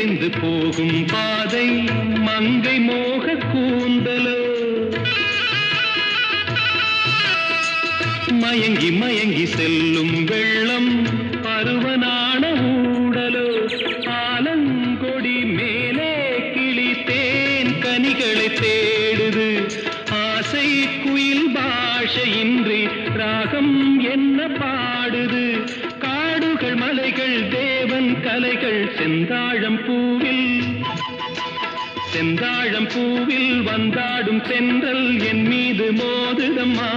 மெலிந்து போகும் பாதை மங்கை மோக கூந்தலோ மயங்கி மயங்கி செல்லும் வெள்ளம் பருவனான ஊடலோ ஆலங்கொடி மேலே கிளி தேன் கனிகளை தேடுது ஆசை குயில் பாஷையின்றி ராகம் என்ன பாடுது காடுகள் மலைகள் தேவன் கலைகள் செந்தாழம் பூவில் வந்தாடும் தென்றல் என் மீது மோதுதம்மா